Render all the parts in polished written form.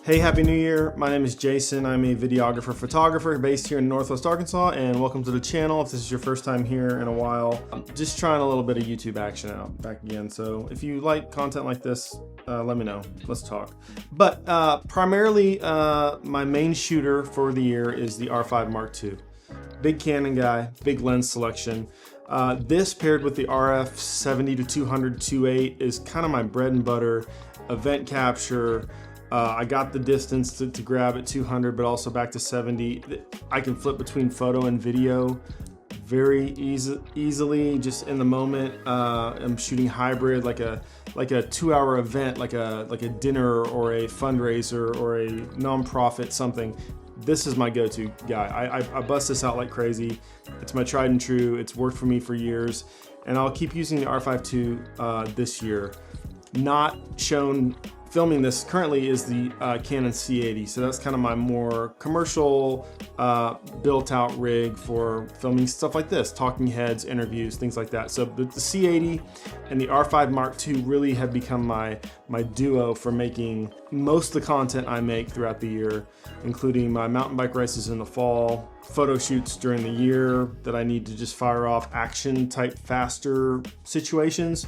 Hey, Happy New Year. My name is Jason. I'm a videographer, photographer based here in Northwest Arkansas, and welcome to the channel. If this is your first time here in a while, I'm just trying a little bit of YouTube action out back again. So if you like content like this, let me know. Let's talk. But primarily, my main shooter for the year is the R5 Mark II. Big Canon guy, big lens selection. This paired with the RF 70-200 2.8 is kind of my bread and butter event capture. I got the distance to grab at 200, but also back to 70. I can flip between photo and video very easily, just in the moment. I'm shooting hybrid, like a 2-hour event, like a dinner or a fundraiser or a nonprofit something. This is my go-to guy. I bust this out like crazy. It's my tried and true. It's worked for me for years, and I'll keep using the R5 II this year. Not shown filming this currently is the Canon C80, so that's kind of my more commercial built-out rig for filming stuff like this, talking heads, interviews, things like that. So the C80 and the R5 Mark II really have become my duo for making most of the content I make throughout the year, including my mountain bike races in the fall, photo shoots during the year that I need to just fire off action type faster situations.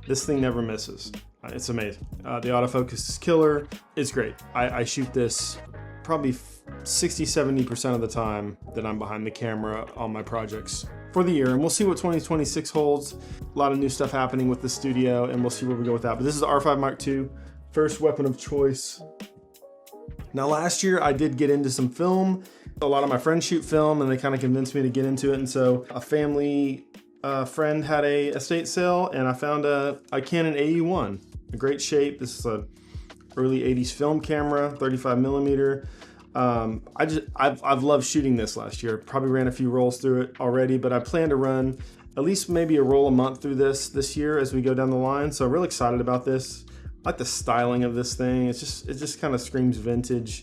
This thing never misses. It's amazing. The autofocus is killer. It's great. I shoot this probably 60-70% of the time that I'm behind the camera on my projects for the year. And we'll see what 2026 holds. A lot of new stuff happening with the studio, and we'll see where we go with that. But this is the R5 Mark II, first weapon of choice. Now last year I did get into some film. A lot of my friends shoot film, and they kind of convinced me to get into it. And so a family friend had a estate sale, and I found a Canon AE1. A great shape. This is a early 80s film camera, 35 millimeter. I've loved shooting this last year. Probably ran a few rolls through it already, but I plan to run at least maybe a roll a month through this year as we go down the line. So I'm really excited about this. I like the styling of this thing. It just kind of screams vintage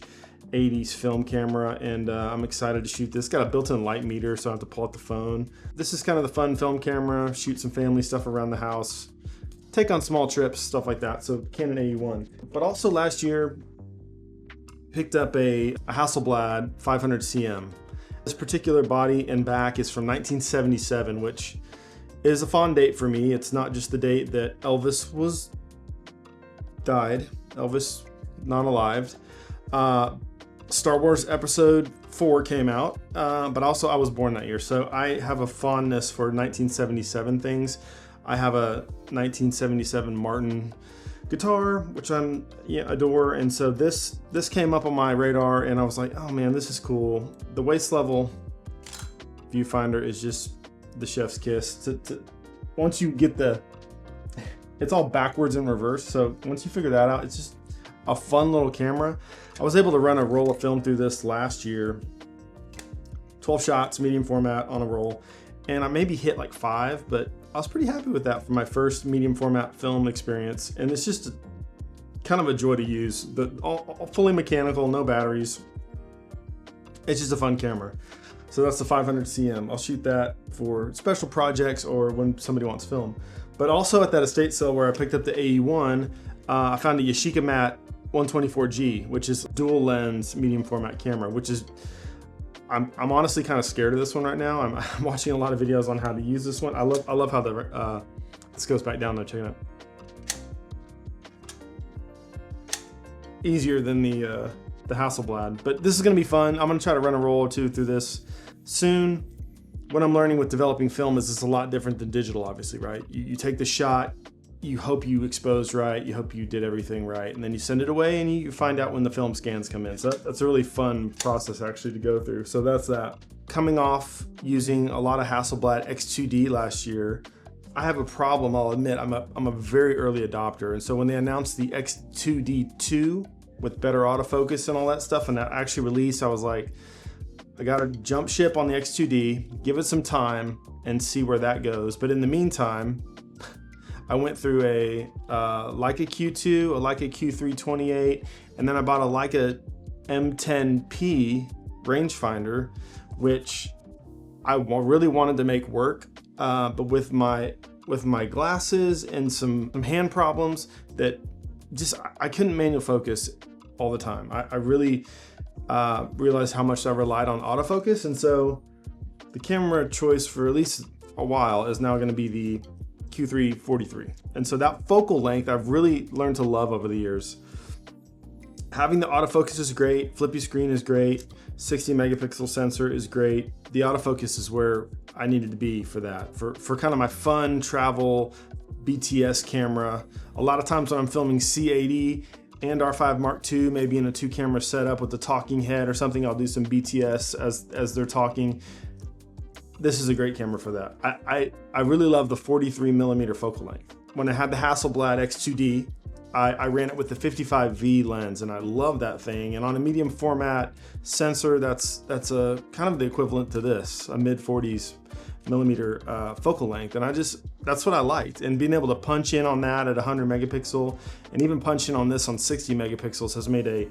80s film camera, and I'm excited to shoot this. It's got a built-in light meter, so I don't have to pull out the phone. This is kind of the fun film camera, shoot some family stuff around the house, take on small trips, stuff like that. So Canon AE1. But also last year, picked up a Hasselblad 500 CM. This particular body and back is from 1977, which is a fond date for me. It's not just the date that Elvis died. Elvis not alive. Star Wars Episode 4 came out, but also I was born that year. So I have a fondness for 1977 things. I have a 1977 Martin guitar, which I adore, and so this came up on my radar, and I was like, oh man, this is cool. The waist level viewfinder is just the chef's kiss. Once you get it's all backwards and reverse, so once you figure that out, it's just a fun little camera. I was able to run a roll of film through this last year, 12 shots, medium format on a roll, and I maybe hit like 5, but I was pretty happy with that for my first medium format film experience. And it's just kind of a joy to use. All fully mechanical, no batteries. It's just a fun camera. So that's the 500 CM. I'll shoot that for special projects or when somebody wants film. But also at that estate sale where I picked up the AE1, I found a Yashica Mat 124G, which is dual lens medium format camera, which is, I'm honestly kind of scared of this one right now. I'm watching a lot of videos on how to use this one. I love how this goes back down there. Check it out. Easier than the Hasselblad, but this is going to be fun. I'm going to try to run a roll or two through this soon. What I'm learning with developing film is it's a lot different than digital, obviously, right? You take the shot, you hope you exposed right, you hope you did everything right, and then you send it away and you find out when the film scans come in. So that's a really fun process actually to go through. So that's that. Coming off using a lot of Hasselblad X2D last year, I have a problem, I'll admit. I'm a very early adopter, and so when they announced the X2D2 with better autofocus and all that stuff, and that actually released, I was like, I gotta jump ship on the X2D, give it some time, and see where that goes. But in the meantime, I went through a Leica Q2, a Leica Q328, and then I bought a Leica M10P rangefinder, which I really wanted to make work, but with my glasses and some hand problems that just I couldn't manual focus all the time. I really realized how much I relied on autofocus, and so the camera choice for at least a while is now going to be the Q3 43. And so that focal length I've really learned to love over the years. Having the autofocus is great, flippy screen is great, 60 megapixel sensor is great. The autofocus is where I needed to be for that, for kind of my fun travel BTS camera. A lot of times when I'm filming C80 and R5 Mark II, maybe in a 2-camera setup with the talking head or something, I'll do some BTS as they're talking. This is a great camera for that. I really love the 43 millimeter focal length. When I had the Hasselblad X2D, I ran it with the 55V lens, and I love that thing. And on a medium format sensor, that's a kind of the equivalent to this, a mid 40s millimeter focal length. And that's what I liked. And being able to punch in on that at 100 megapixel and even punch in on this on 60 megapixels has made a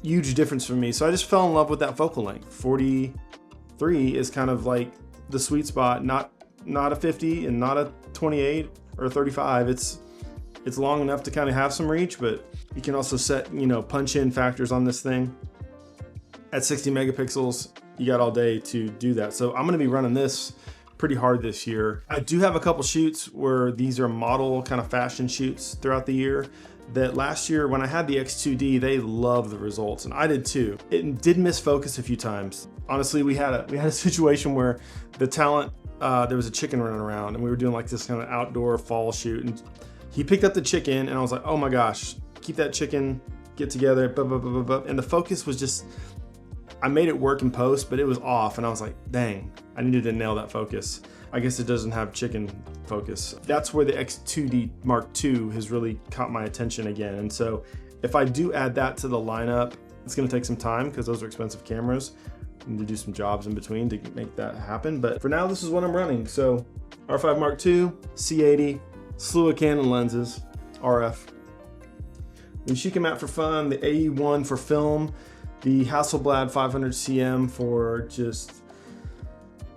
huge difference for me. So I just fell in love with that focal length. 43 is kind of like the sweet spot, not a 50 and not a 28 or a 35. It's long enough to kind of have some reach, but you can also set, punch in factors on this thing. At 60 megapixels, you got all day to do that. So I'm gonna be running this pretty hard this year. I do have a couple shoots where these are model kind of fashion shoots throughout the year that last year when I had the X2D, they loved the results, and I did too. It did miss focus a few times. Honestly, we had a situation where the talent, there was a chicken running around, and we were doing like this kind of outdoor fall shoot, and he picked up the chicken, and I was like, oh my gosh, keep that chicken, get together, and the focus was just, I made it work in post, but it was off, and I was like, dang, I needed to nail that focus. I guess it doesn't have chicken focus. That's where the X2D Mark II has really caught my attention again. And so if I do add that to the lineup, it's gonna take some time because those are expensive cameras. I need to do some jobs in between to make that happen. But for now, this is what I'm running. So R5 Mark II, C80, slew of Canon lenses, RF. The Yashica Mat for fun, the AE1 for film, the Hasselblad 500cm for just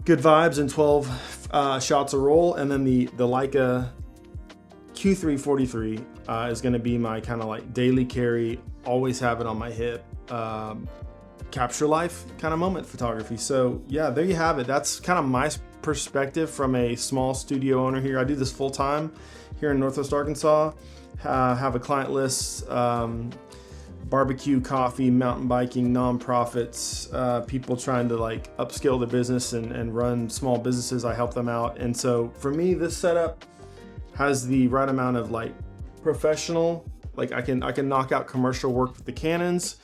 good vibes and 12 shots a roll, and then the Leica Q3 43 is going to be my kind of like daily carry, always have it on my hip, capture life kind of moment photography. So yeah, there you have it. That's kind of my perspective from a small studio owner here. I do this full time here in Northwest Arkansas. Have a client list, barbecue, coffee, mountain biking, nonprofits, people trying to like upscale their business and run small businesses. I help them out. And so for me, this setup has the right amount of like professional, like I can knock out commercial work with the Canons.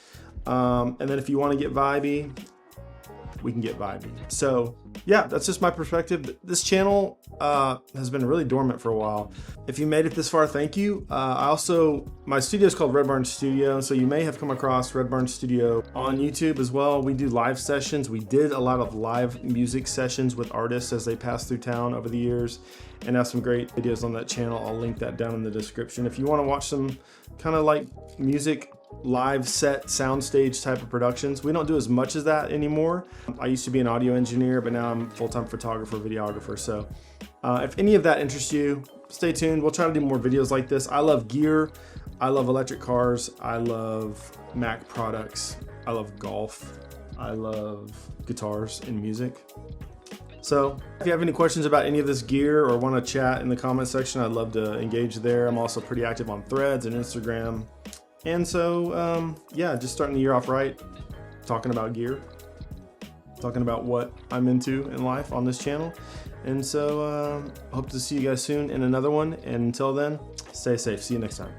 And then if you want to get vibey, we can get vibey. So yeah, that's just my perspective. This channel has been really dormant for a while. If you made it this far, thank you. My studio is called Red Barn Studio, so you may have come across Red Barn Studio on YouTube as well. We do live sessions. We did a lot of live music sessions with artists as they pass through town over the years, and have some great videos on that channel. I'll link that down in the description. If you want to watch some kind of like music live set soundstage type of productions. We don't do as much as that anymore. I used to be an audio engineer, but now I'm a full-time photographer, videographer. So if any of that interests you, stay tuned. We'll try to do more videos like this. I love gear. I love electric cars. I love Mac products. I love golf. I love guitars and music. So if you have any questions about any of this gear or want to chat in the comment section, I'd love to engage there. I'm also pretty active on Threads and Instagram. And so, yeah, just starting the year off right, talking about gear, talking about what I'm into in life on this channel. And so, hope to see you guys soon in another one. And until then, stay safe. See you next time.